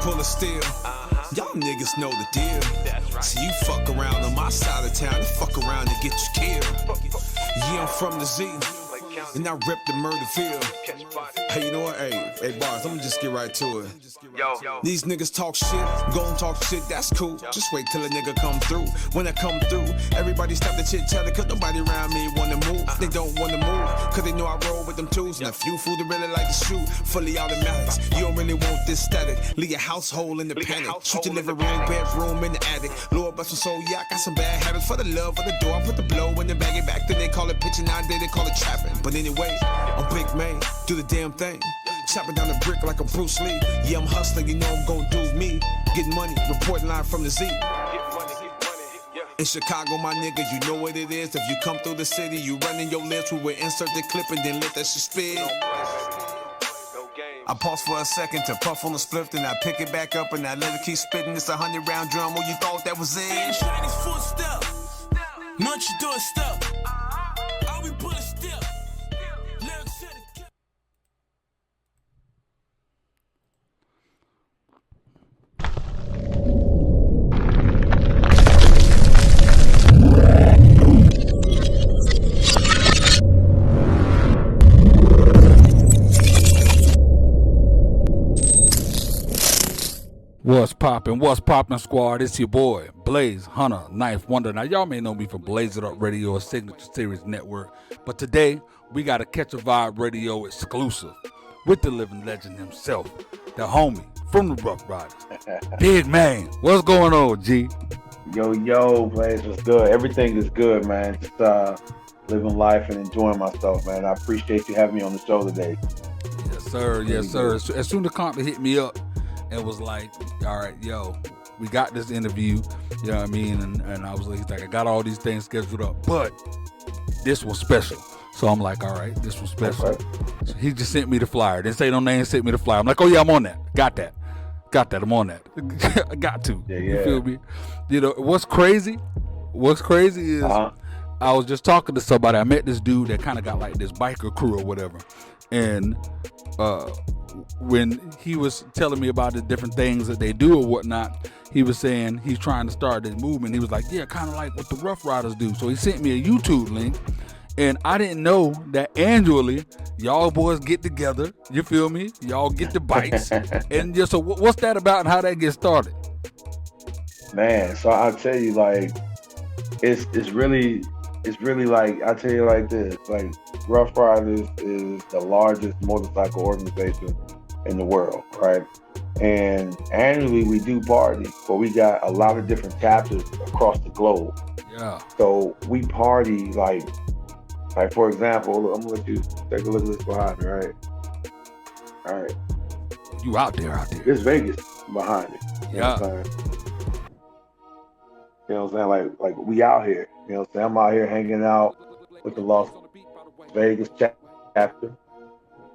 pull a steal. Y'all niggas know the deal. So you fuck around on my side of town and fuck around and get you killed. Yeah, I'm from the Z, and I rep the murder field. Hey, you know what? Hey, Bars, let me just get right to it. These niggas talk shit, gon' talk shit, that's cool. Just wait till a nigga come through. When I come through, everybody stop the chit chatter, cause nobody around me wanna move. They don't wanna move, cause they know I roll with them tools. And a few fools that really like to shoot, fully automatics. You don't really want this static, leave your household in the panic. Shoot your living room, bedroom, in the attic. Lord bless my soul, yeah, I got some bad habits. For the love of the door, I put the blow in the bag it back. Then they call it pitching, nowadays they call it trapping. But anyway, I'm Big Maine, do the damn thing. Chopping down the brick like a Bruce Lee. Yeah, I'm hustling, you know I'm gon' do me. Getting money, reporting live from the Z. In Chicago, my nigga, you know what it is. If you come through the city, you running your lips. We will insert the clip and then let that shit spit. I pause for a second to puff on the spliff, then I pick it back up and I let it keep spitting. It's a 100-round drum. Oh, you thought that was it? Chinese footstep, not your doorstep. I'll be putting step. What's poppin', squad? It's your boy, Blaze Hunter, Knife Wonder. Now, y'all may know me from Blaze It Up Radio or Signature Series Network, but today, we got a Catch a Vibe Radio exclusive with the living legend himself, the homie from the Rough Riders, Big Man. What's going on, G? Yo, Blaze, what's good? Everything is good, man. Just living life and enjoying myself, man. I appreciate you having me on the show today. Yes, sir. Yes, sir. As soon as Compton hit me up, and was like, all right, yo, we got this interview, you know what I mean? And I was like, he's like, I got all these things scheduled up, but this was special. So I'm like, all right, this was special. Okay. So he just sent me the flyer. Didn't say no name, sent me the flyer. I'm like, oh yeah, I'm on that. Got that. I'm on that. I got to. Yeah. You feel me? You know, what's crazy is I was just talking to somebody. I met this dude that kind of got like this biker crew or whatever. And when he was telling me about the different things that they do or whatnot, he was saying he's trying to start this movement. He was like, yeah, kind of like what the Rough Riders do. So he sent me a YouTube link, and I didn't know that annually y'all boys get together, you feel me? Y'all get the bikes. And just, so what's that about and how that gets started? Man, so I'll tell you, like, it's really like, I tell you like this, like, Rough Riders is the largest motorcycle organization in the world, right? And annually we do party, but we got a lot of different chapters across the globe. Yeah. So we party like for example, I'm gonna let you take a look at this behind me, right? All right. You out there. It's Vegas behind me. Yeah. You know what I'm saying? Like we out here. You know what I'm saying? I'm out here hanging out with the Las Vegas chapter.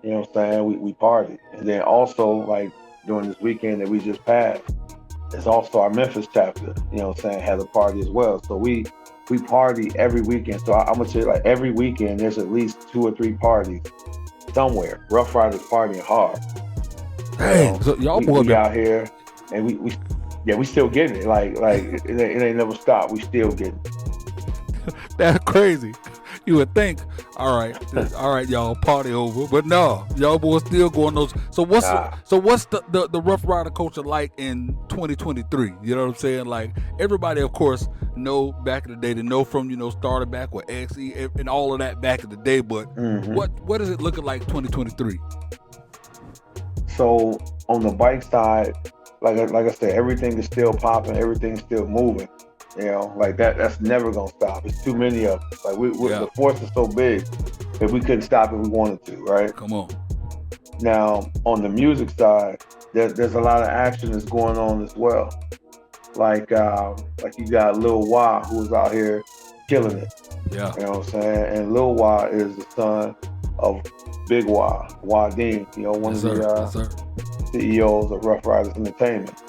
You know what I'm saying? We party. And then also, like, during this weekend that we just passed, it's also our Memphis chapter, you know what I'm saying, had a party as well. So we party every weekend. So I'm going to tell you, like, every weekend there's at least 2 or 3 parties somewhere. Rough Riders partying hard. Hey, so y'all boys be out here, and we still getting it. Like it ain't never stopped. We still getting it. That's crazy. You would think, all right, y'all party over, but no, y'all boys still going those. So what's the Rough Rider culture like in 2023? You know what I'm saying? Like, everybody, of course, know back in the day. They know from, you know, started back with XE and all of that back in the day. But what is it looking like 2023? So on the bike side, like I said, everything is still popping, everything's still moving. You know, like that's never gonna stop. It's too many of us. Like the force is so big that we couldn't stop if we wanted to, right? Come on. Now, on the music side, there's a lot of action that's going on as well. Like you got Lil Wah, who's out here killing it. Yeah. You know what I'm saying? And Lil Wah is the son of Big Wah, WILDN, you know, one of the CEOs of Rough Riders Entertainment.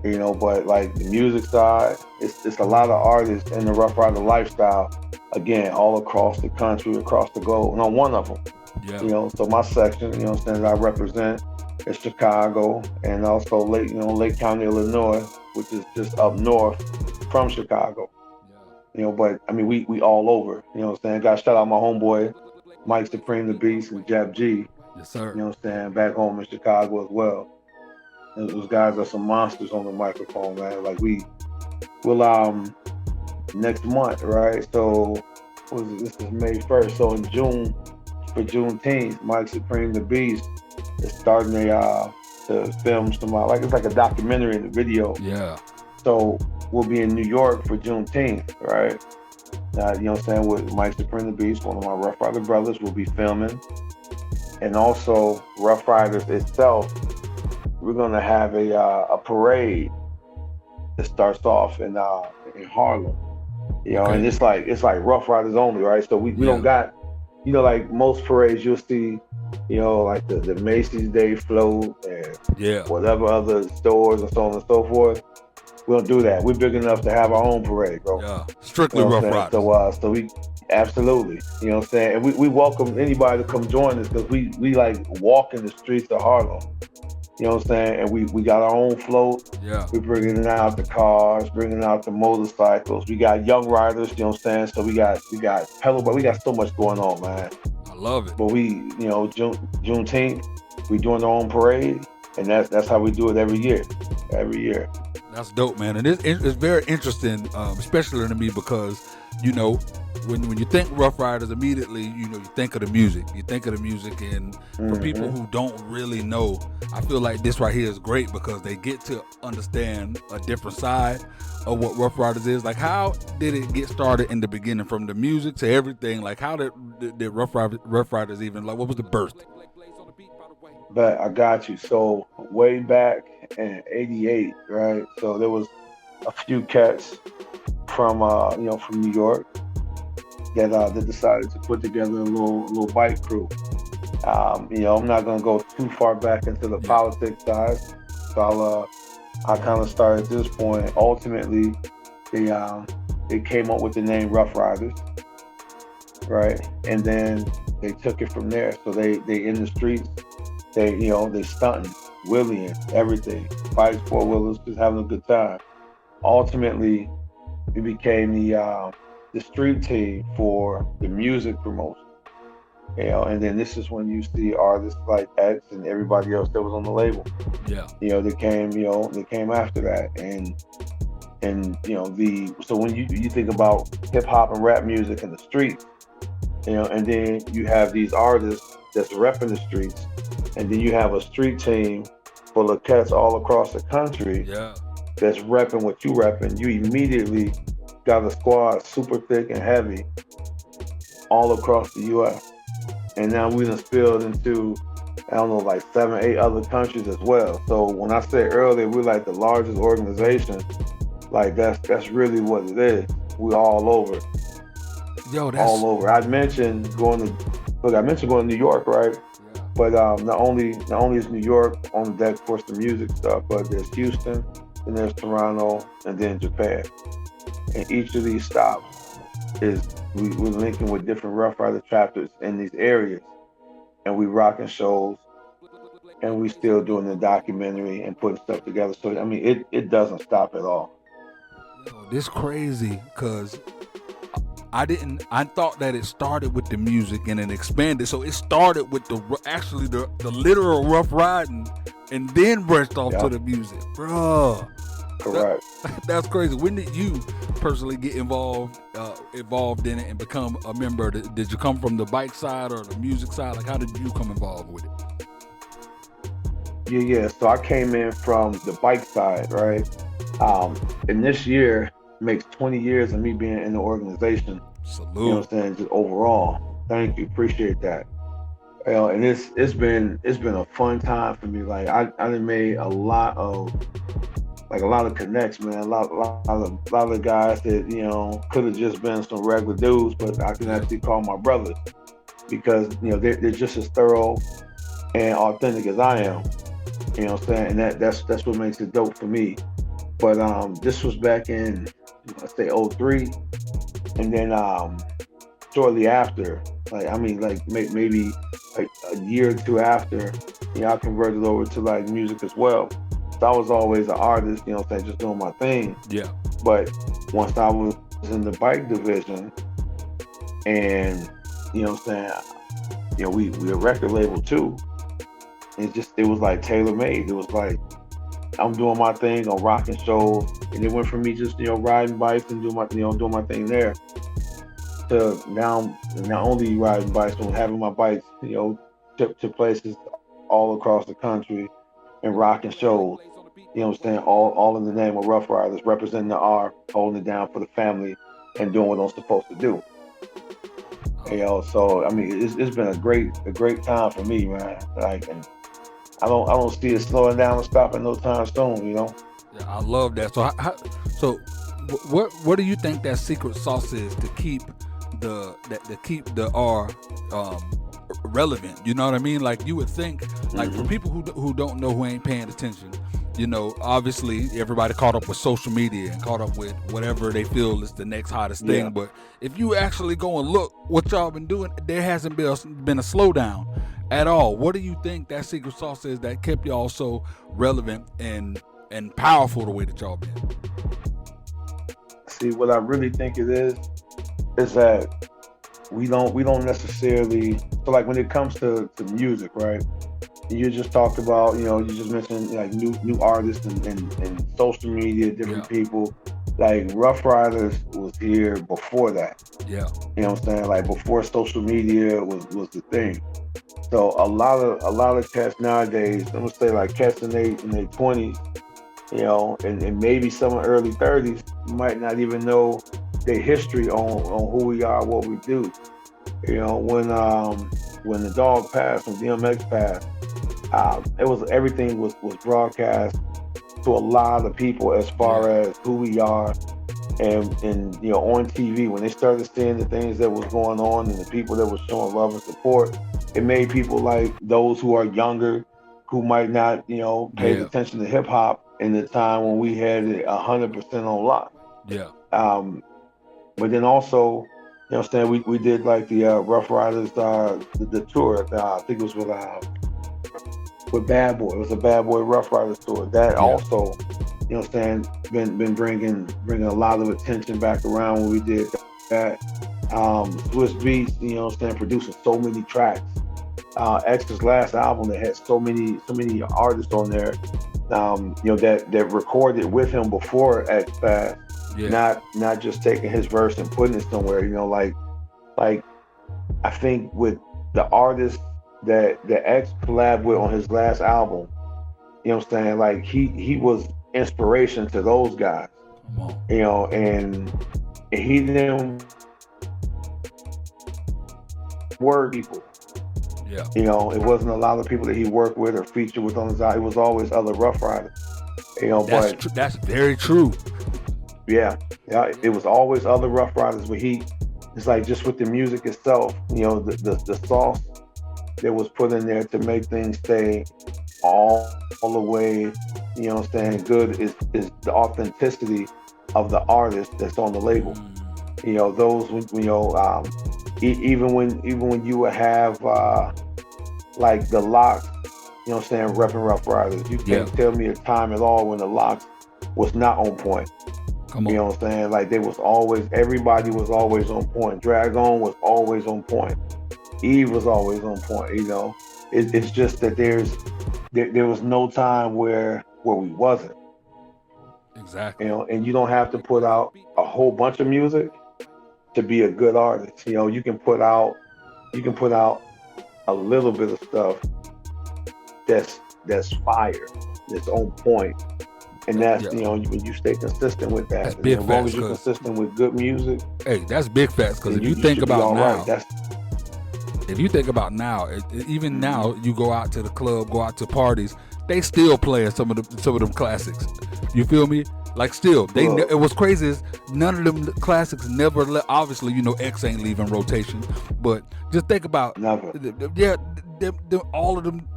You know, but like the music side, it's a lot of artists in the Rough Rider lifestyle, again, all across the country, across the globe. No, one of them. Yeah. You know, so my section, you know what I'm saying, that I represent, in Chicago, and also Lake County, Illinois, which is just up north from Chicago. But I mean, we all over. You know what I'm saying? Got to shout out my homeboy, Mike Supreme the Beast and Jab G. Yes, sir. You know what I'm saying? Back home in Chicago as well. And those guys are some monsters on the microphone, man. Like we'll next month, right? So this is May 1st. So in June, for Juneteenth, Mike Supreme the Beast is starting to film some it's like a documentary in the video. Yeah. So we'll be in New York for Juneteenth, right? You know what I'm saying? With Mike Supreme the Beast, one of my Rough Rider brothers, will be filming. And also Rough Riders itself, we're gonna have a parade that starts off in Harlem. And it's like Rough Riders only, right? So we don't got, like most parades you'll see, like the Macy's Day float and whatever other stores and so on and so forth. We don't do that. We're big enough to have our own parade, bro. Yeah, strictly Rough Riders. So we absolutely, you know what I'm saying? And we welcome anybody to come join us, because we like walk in the streets of Harlem. You know what I'm saying? And we got our own float. Yeah. We're bringing out the cars, bringing out the motorcycles. We got young riders, you know what I'm saying? So we got pedal, but we got so much going on, man. I love it. But Juneteenth, we doing our own parade, and that's how we do it every year. Every year. That's dope, man. And it's very interesting, especially to me, because, when you think Rough Riders, immediately, you think of the music. You think of the music, and for people who don't really know, I feel like this right here is great, because they get to understand a different side of what Rough Riders is. Like, how did it get started in the beginning, from the music to everything? Like, how did Rough Riders even, like, what was the birth? But I got you. So way back in '88, right? So there was a few cats from New York that decided to put together a little bike crew. I'm not gonna go too far back into the politics side. So I kind of started at this point. Ultimately, they came up with the name Rough Riders, right? And then they took it from there. So they in the streets. They stunting, wheeling, everything, bikes, 4-wheelers, just having a good time. Ultimately, we became the street team for the music promotion. And then this is when you see artists like X and everybody else that was on the label. Yeah. They came after that, and so when you think about hip hop and rap music in the streets, and then you have these artists that's repping the streets. And then you have a street team full of cats all across the country that's repping what you repping. You immediately got a squad super thick and heavy all across the U.S. And now we done spilled into, like 7, 8 other countries as well. So when I said earlier, we're like the largest organization, like that's really what it is. We're all over. That's all over. I mentioned going to New York, right? But not only is New York on the deck for some music stuff, but there's Houston, and there's Toronto, and then Japan. And each of these stops we're linking with different Rough Rider chapters in these areas, and we rocking shows, and we still doing the documentary and putting stuff together. So I mean, it doesn't stop at all. This crazy, because I thought that it started with the music and then expanded. So it started with the literal rough riding, and then branched off to the music, bro. Correct. That's crazy. When did you personally get involved in it and become a member? Did you come from the bike side or the music side? Like, how did you come involved with it? Yeah. So I came in from the bike side, right? And this year makes 20 years of me being in the organization. Salute. You know what I'm saying? Just overall. Thank you. Appreciate that. And it's been a fun time for me. Like I done made a lot of connects, man. A lot of guys that, could have just been some regular dudes, but I can actually call my brothers, because, they're just as thorough and authentic as I am. You know what I'm saying? And that's what makes it dope for me. But this was back in, I say 03, and then shortly after, maybe like a year or two after, I converted over to like music as well. So I was always an artist, just doing my thing. Yeah. But once I was in the bike division, and we a record label too. It was like tailor made. It was like I'm doing my thing on rocking shows, and it went from me just riding bikes and doing my thing there to now not only riding bikes but having my bikes shipped to places all across the country and rocking shows. All in the name of Rough Riders, representing the R, holding it down for the family, and doing what I'm supposed to do. So I mean, it's been a great time for me, man. Like, and I don't see it slowing down or stopping no time soon. Yeah, I love that. So, what do you think that secret sauce is to keep the R relevant? You know what I mean? Like, you would think, like, for people who don't know, who ain't paying attention, obviously everybody caught up with social media and caught up with whatever they feel is the next hottest thing. But if you actually go and look what y'all been doing, there hasn't been a slowdown at all. What do you think that secret sauce is that kept y'all so relevant and powerful the way that y'all been? See, what I really think it is that we don't necessarily, so like when it comes to music, right? You just talked about, you just mentioned like new artists and social media, different people. Like Rough Riders was here before that. Yeah. You know what I'm saying? Like before social media was the thing. So a lot of cats nowadays, I'm gonna say like cats in their 20s, and maybe some in early 30s might not even know their history on who we are, what we do. When the dog passed, when DMX passed, everything was broadcast to a lot of people as far as who we are, and on TV when they started seeing the things that was going on and the people that was showing love and support, it made people like those who are younger, who might not pay attention to hip hop in the time when we had it 100% on lock. Yeah. But then also, we did like the Rough Riders the tour. I think it was with Bad Boy. It was a Bad Boy Rough Riders tour. That also, been bringing a lot of attention back around when we did that. Swiss Beats, producing so many tracks. X's last album that had so many artists on there, that recorded with him before X passed. Yeah. Not just taking his verse and putting it somewhere. Like I think with the artists that X collabed with on his last album, like he was inspiration to those guys. And he didn't work people. Yeah. It wasn't a lot of people that he worked with or featured with on his album. It was always other Rough Riders. That's very true. Yeah, it was always other Rough Riders, but it's like just with the music itself, the sauce that was put in there to make things stay all the way, good is the authenticity of the artist that's on the label. Those even when you would have like the Locks, repping Rough Riders, you can't tell me a time at all when the Locks was not on point. Come on. You know what I'm saying? Like everybody was always on point. Dragon was always on point. Eve was always on point. It's just that there was no time where we wasn't. Exactly. And you don't have to put out a whole bunch of music to be a good artist. You can put out a little bit of stuff that's fire, that's on point. And that's, when you stay consistent with that. That's big as facts, long as you're consistent with good music. Hey, that's big facts. Because if you think about now, right. If you think about now, even now, you go out to the club, go out to parties, they still playing some of them classics. You feel me? Like still, it was crazy. Is none of them classics never left. Obviously, X ain't leaving rotation, but just think about, never. All of them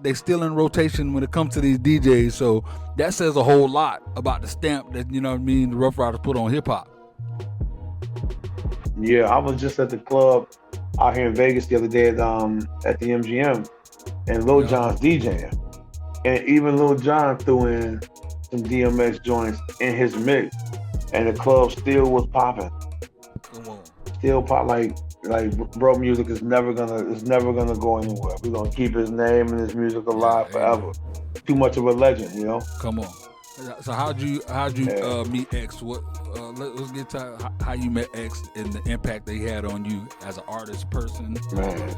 they still in rotation when it comes to these DJs. So that says a whole lot about the stamp that the Rough Riders put on hip hop. Yeah, I was just at the club out here in Vegas the other day at the MGM, and Lil Jon's DJing. And even Lil Jon threw in some DMX joints in his mix, and the club still was popping. Come on. Still pop like bro, music is never gonna go anywhere. We're gonna keep his name and his music alive forever. Too much of a legend, you know. Come on. So how'd you meet X? What? Let's get to how you met X and the impact they had on you as an artist person. Man,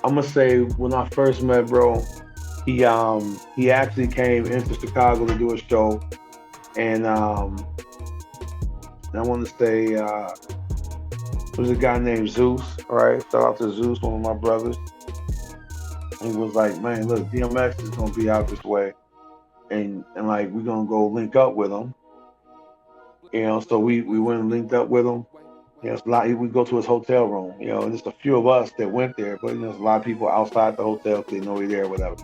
I'm gonna say when I first met bro, he actually came into Chicago to do a show, and I want to say there was a guy named Zeus. All right, shout out to Zeus, one of my brothers. He was like, man, look, DMX is gonna be out this way. And like we're gonna go link up with him, you know. So we went and linked up with him. You know, it's a lot. We go to his hotel room, you know, and just a few of us that went there, but you know, there's a lot of people outside the hotel. They know we're there, or whatever.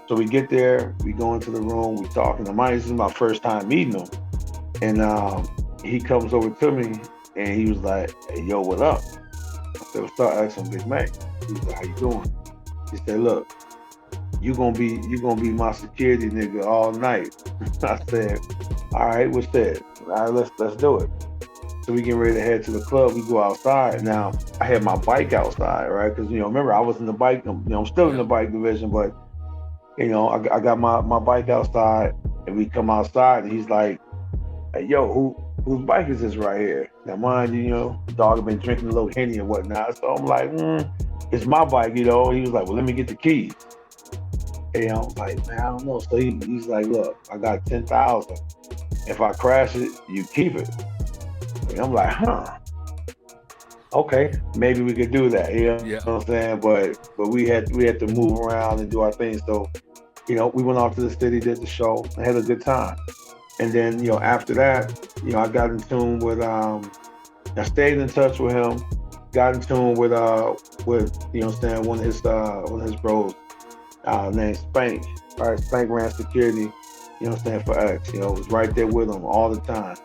So we get there, we go into the room, we talking. This is my first time meeting him, and he comes over to me and he was like, "Hey, yo, what up?" I said, "What's up?" I asked him, "Big man." He was like, "How you doing?" He said, "Look, you gonna be my security nigga all night." I said, "All right, what's that? All right, let's do it." So we get ready to head to the club. We go outside. Now I had my bike outside, right? Because you know, remember I was in the bike. You know, I'm still in the bike division, but you know, I got my bike outside, and we come outside, and he's like, "Hey, yo, whose bike is this right here?" Now mind you, you know, the dog had been drinking a little Henny and whatnot. So I'm like, it's my bike, you know. He was like, "Well, let me get the keys." And I was like, man, I don't know. So he's like, "Look, I got 10,000. If I crash it, you keep it." And I'm like, okay, maybe we could do that. You know what I'm saying? But we had to move around and do our thing. So, you know, we went off to the city, did the show, and had a good time. And then, you know, after that, you know, I got in tune with I stayed in touch with him, got in tune with you know what I'm saying, one of his bros. Named Spank. All right, Spank ran security, you know what I'm saying, for X. You know, was right there with him all the time.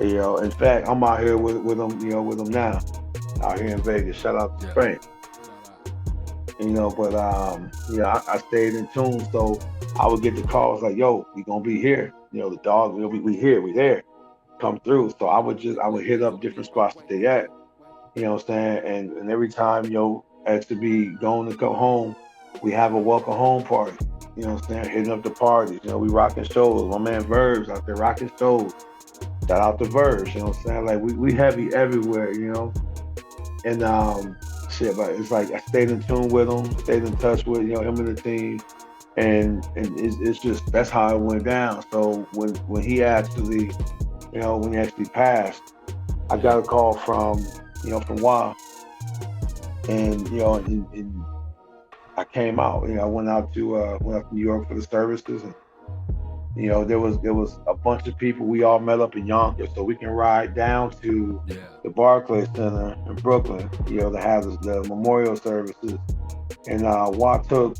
You know, in fact, I'm out here with him, you know, with him now, out here in Vegas. Shout out to Spank. You know, but you know, I stayed in tune, so I would get the calls like, "Yo, we gonna be here. You know, the dog, we here, we there. Come through." So I would hit up different spots that they at. You know what I'm saying? And every time, you know, X to be going to come home, we have a welcome home party. You know what I'm saying? Hitting up the parties. You know, we rocking shows. My man Verbs out there rocking shows. Shout out to Verbs. You know what I'm saying? Like we heavy everywhere, you know? And but it's like I stayed in tune with him, stayed in touch with, you know, him and the team. And it's just, that's how it went down. So when he actually, you know, when he actually passed, I got a call from WILDN. And, you know, and I came out, you know, I went out to New York for the services, and you know, there was a bunch of people. We all met up in Yonkers, so we can ride down to the Barclays Center in Brooklyn, you know, to have the memorial services. And WAP took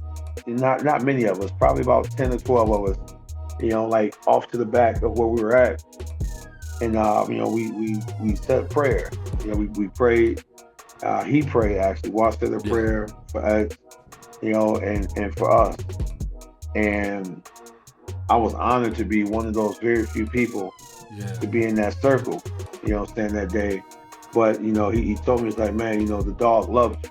not many of us, probably about 10 or 12 of us, you know, like off to the back of where we were at. And you know, we said prayer. You know, we prayed. He prayed actually. WAP said a prayer for us, you know, and for us. And I was honored to be one of those very few people to be in that circle, you know what I'm saying, that day. But, you know, he told me, it's like, man, you know, the dog loved you.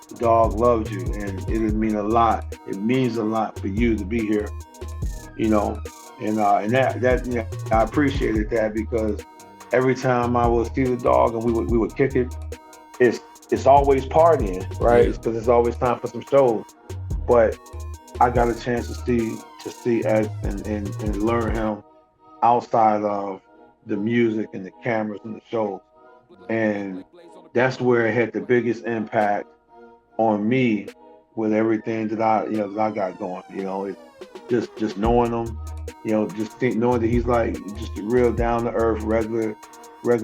The dog loved you, and it would mean a lot. It means a lot for you to be here, you know. And that you know, I appreciated that, because every time I would see the dog and we would kick it, it's always partying, right? It's because it's always time for some shows. But I got a chance to see X and learn him outside of the music and the cameras and the shows. And that's where it had the biggest impact on me with everything that I got going. You know, it's just knowing him, you know, knowing that he's like just a real down to earth, regular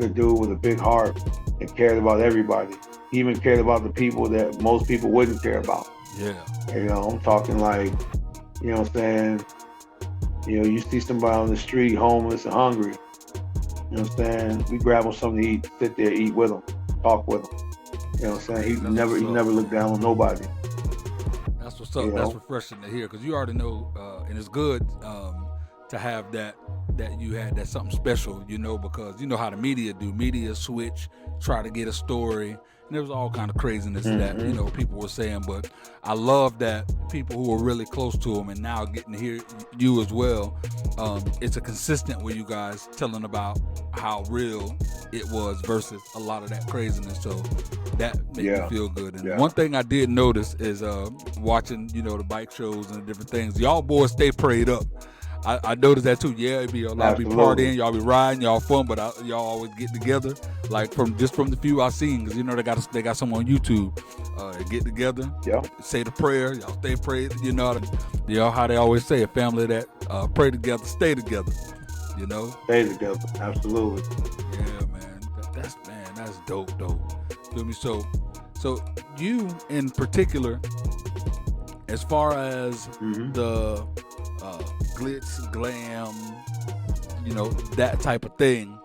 dude with a big heart and cared about everybody. He even cared about the people that most people wouldn't care about. Yeah. You know, I'm talking like, you know what I'm saying, you know, you see somebody on the street homeless and hungry, you know what I'm saying, we grab them something to eat, sit there, eat with them, talk with them. You know what I'm saying? He never looked down on nobody. That's what's up. That's refreshing to hear, because you already know, and it's good to have that you had that something special, because you know how the media switch, try to get a story, and there was all kind of craziness that people were saying. But I love that people who were really close to him and now getting to hear you as well. It's a consistent with you guys telling about how real it was versus a lot of that craziness. So that made me feel good. And one thing I did notice is watching the bike shows and different things, y'all boys stay prayed up. I noticed that too. Yeah, it be a lot of be partying, y'all be riding, y'all fun, but y'all always get together. Like from the few I've seen, because they got some on YouTube. Get together, say the prayer, y'all stay prayed. How they always say, a family that pray together, stay together. Stay together, absolutely. Yeah, man, that's dope. Feel me? So you in particular, as far as the glitz, glam, that type of thing.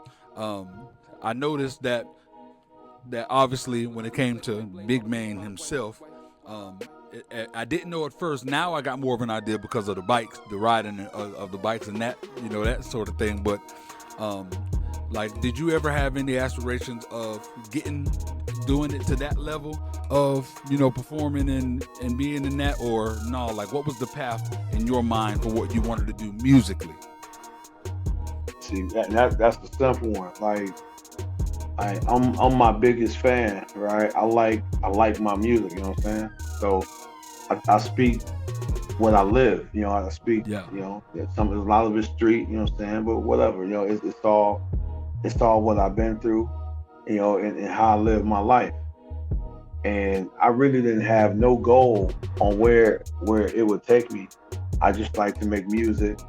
I noticed that obviously when it came to Big Maine himself, I didn't know at first. Now I got more of an idea because of the bikes, the riding of the bikes, and that that sort of thing. But did you ever have any aspirations of doing it to that level of performing and being in that, or no? Like, what was the path in your mind for what you wanted to do musically? See, that's the simple one. Like, I'm my biggest fan, right? I like my music, you know what I'm saying? So I speak what I live, I speak, there's a lot of it's street, you know what I'm saying? But whatever, it's all what I've been through, and how I live my life. And I really didn't have no goal on where it would take me. I just like to make music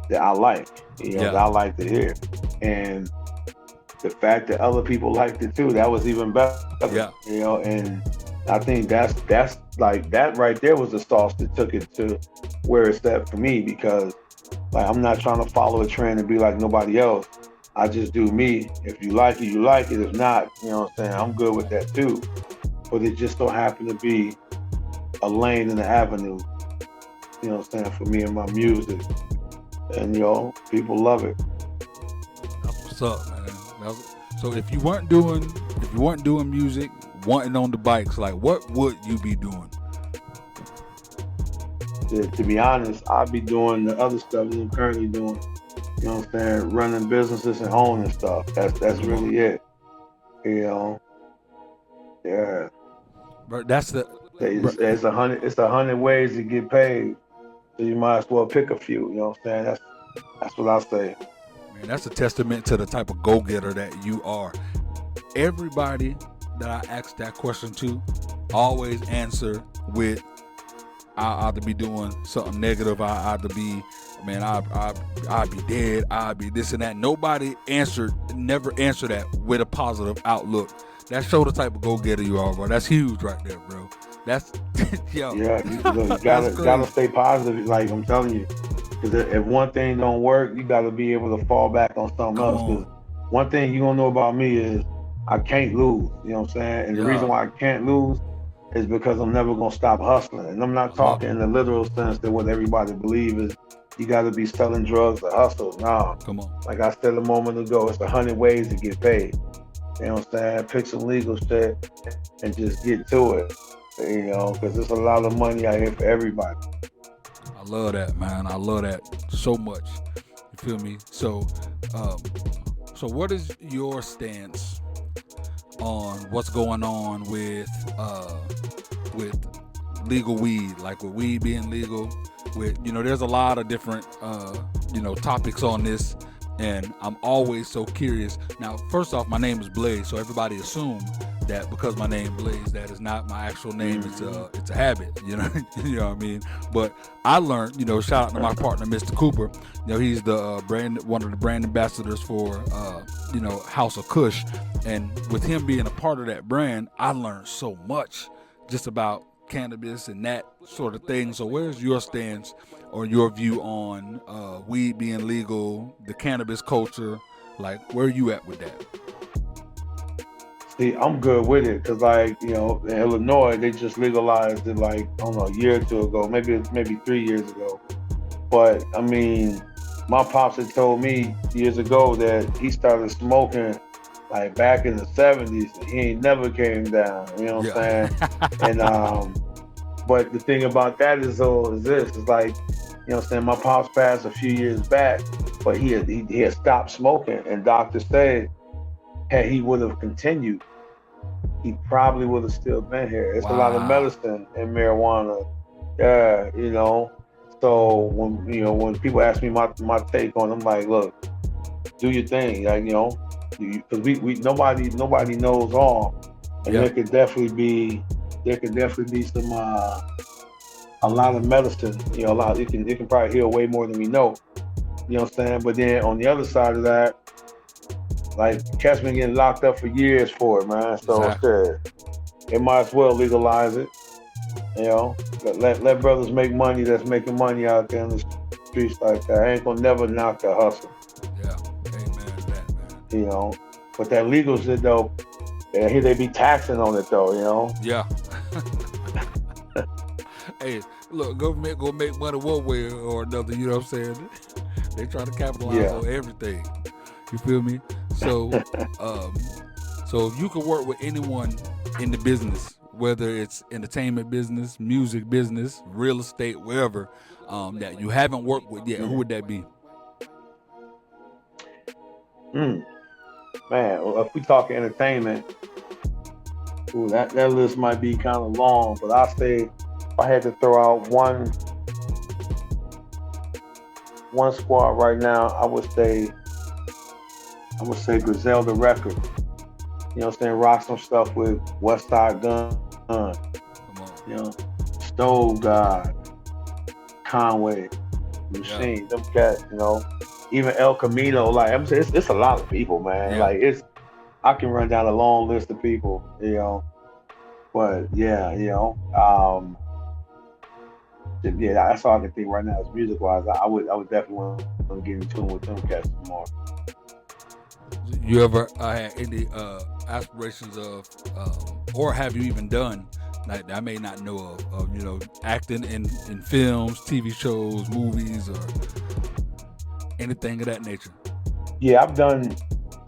that I like, that I like to hear. And the fact that other people liked it too, that was even better. And I think that's like, that right there was the sauce that took it to where it's at for me, because like, I'm not trying to follow a trend and be like nobody else. I just do me. If you like it, you like it. If not, I'm good with that too. But it just so happened to be a lane in the avenue, for me and my music. And people love it. That's what's up, man. So if you weren't doing music, wanting on the bikes, like, what would you be doing? To be honest, I'd be doing the other stuff that I'm currently doing. Running businesses and owning stuff. That's really it. Yeah. But that's it's 100 ways to get paid. So you might as well pick a few. You know what I'm saying? That's what I say. Man, that's a testament to the type of go-getter that you are. Everybody that I ask that question to always answer with, I either be doing something negative, I either be, I'd be dead, I'd be this and that. Nobody never answered that with a positive outlook. That show the type of go-getter you are, bro. That's huge right there, bro. That's, yo. Yeah, you gotta stay positive, like I'm telling you. Because if one thing don't work, you gotta be able to fall back on something else. Because one thing you don't know about me is I can't lose, you know what I'm saying? And the reason why I can't lose is because I'm never gonna stop hustling. And I'm not talking in the literal sense that what everybody believes is you gotta be selling drugs to hustle. No. Come on. Like I said a moment ago, it's 100 ways to get paid. You know what I'm saying? Pick some legal shit and just get to it. Because there's a lot of money out here for everybody. I love that, man. I love that so much. You feel me? So what is your stance on what's going on with legal weed, like with weed being legal? With there's a lot of different topics on this, and I'm always so curious. Now, first off, my name is Blaze, so everybody assume that because my name Blaze, that is not my actual name. It's a habit, you know what I mean? But I learned, shout out to my partner, Mr. Cooper. He's the one of the brand ambassadors for House of Kush, and with him being a part of that brand, I learned so much just about cannabis and that sort of thing. So where's your stance or your view on weed being legal, the cannabis culture? Like, where are you at with that? See, I'm good with it because, like, you know, in Illinois, they just legalized it like, I don't know, a year or two ago, maybe 3 years ago. But I mean, my pops had told me years ago that he started smoking like back in the '70s, and he ain't never came down. You know what I'm saying? And but the thing about that is this is like, you know what I'm saying? My pops passed a few years back, but he had stopped smoking, and doctors said had he would have continued, he probably would have still been here. It's a lot of medicine in marijuana. Yeah, you know. So when people ask me my take on it, I'm like, look, do your thing, like, you know, because we nobody knows all, and there could definitely be some a lot of medicine, you know, it can probably heal way more than we know, you know what I'm saying? But then on the other side of that, like, cats been getting locked up for years for it, man. So they might as well legalize it. You know, let brothers make money that's making money out there in the streets like that. I ain't gonna never knock the hustle. Yeah, amen to that, man. You know, but that legal shit though, I hear they be taxing on it though. You know. Yeah. Hey, look, government gonna make money one way or another. You know what I'm saying? They try to capitalize on everything. You feel me? So, so if you could work with anyone in the business, whether it's entertainment business, music business, real estate, wherever, that you haven't worked with yet, who would that be? Man, well, if we talk entertainment, that list might be kind of long, but I'll say if I had to throw out one squad right now, I would say Griselda Record. You know what I'm saying? Rock some stuff with West Side Gun. You know, Stove God, Conway, Machine, them cats, you know. Even El Camino, like I'm saying, it's a lot of people, man. Like I can run down a long list of people, you know. But yeah, you know, that's all I can think right now is music wise. I would definitely want to get in tune with them cats more. You ever had any aspirations of, or have you even done, like I may not know of, you know, acting in films, TV shows, movies, or anything of that nature? Yeah,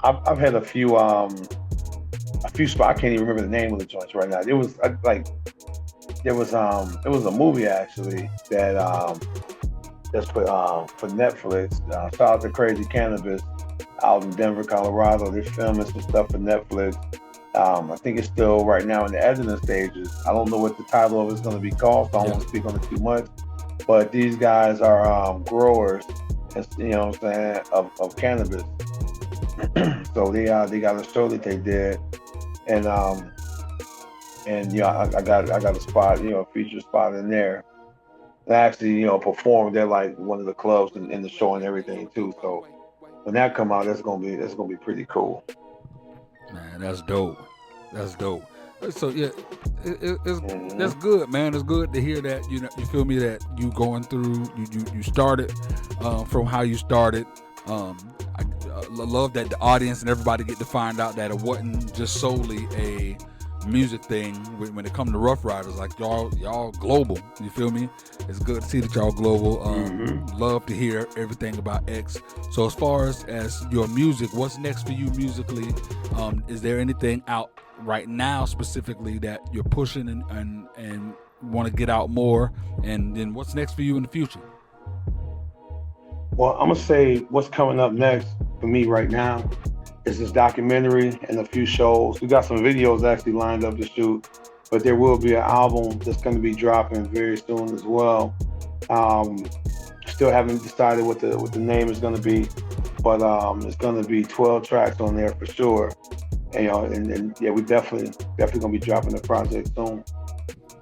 I've had a few spots. I can't even remember the name of the joints right now. It was a movie actually that's for Netflix. Shout out to Crazy Cannabis out in Denver, Colorado. They're filming some stuff for Netflix. I think it's still right now in the editing stages. I don't know what the title of it's going to be called, so I don't want to speak on it too much. But these guys are growers, you know what I'm saying, of cannabis. So they got a show that they did, and yeah, I got a spot, you know, a feature spot in there. And I actually, you know, performed at like one of the clubs in the show and everything too. So when that come out, that's gonna be pretty cool. Man, that's dope. That's dope. So yeah, that's good, man. It's good to hear that. You know, you feel me, that you going through. You started from how you started. I love that the audience and everybody get to find out that it wasn't just solely a music thing when it comes to Rough Riders. Like y'all global. You feel me? It's good to see that y'all global. Love to hear everything about X. So as far as your music, what's next for you musically? Is there anything out right now specifically that you're pushing and want to get out more? And then what's next for you in the future? Well, I'm gonna say what's coming up next for me right now is this documentary and a few shows. We got some videos actually lined up to shoot, but there will be an album that's going to be dropping very soon as well. Still haven't decided what the name is going to be, but it's going to be 12 tracks on there for sure. And, you know, and yeah, we definitely going to be dropping the project soon.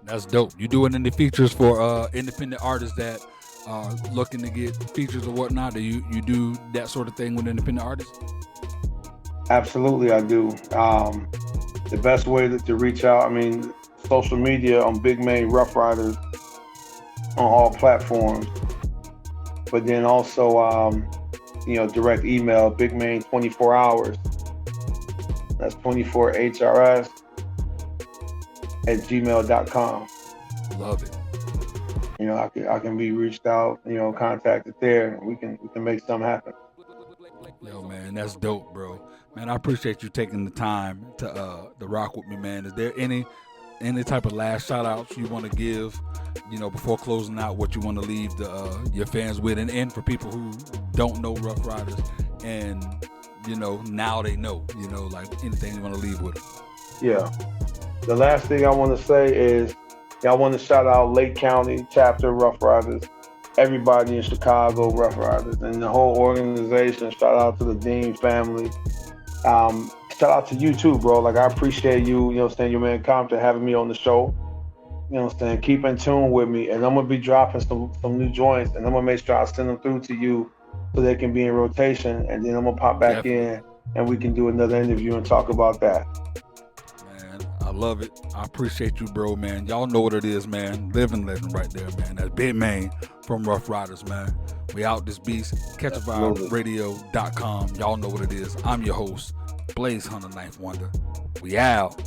That's dope. You doing any features for independent artists that are looking to get features or whatnot? Do you do that sort of thing with independent artists? Absolutely, I do. The best way to reach out, I mean, social media on Big Maine Rough Riders on all platforms, but then also, you know, direct email, Big Maine 24 hours That's 24HRS at gmail.com. Love it. You know, I can be reached out, you know, contacted there. We can make something happen. Yo, man, that's dope, bro. Man, I appreciate you taking the time to rock with me, man. Is there any type of last shout outs you want to give, you know, before closing out, what you want to leave your fans with, and for people who don't know Ruff Ryders, and, you know, now they know, you know, like anything you want to leave with them? Yeah. The last thing I want to say is, I want to shout out Lake County chapter Ruff Ryders, everybody in Chicago Ruff Ryders, and the whole organization. Shout out to the Dean family. Shout out to you too, bro. Like, I appreciate you, you know what I'm saying, your man Compton, having me on the show. You know what I'm saying? Keep in tune with me, and I'm gonna be dropping some new joints, and I'm gonna make sure I send them through to you so they can be in rotation, and then I'm gonna pop back in and we can do another interview and talk about that. I love it. I appreciate you, bro, man. Y'all know what it is, man. Living legend right there, man. That's Big Maine from Ruff Ryders, man. We out this beast. CatchAVibeRadio.com. Y'all know what it is. I'm your host, Blaze Hunter Ninth Wonder. We out.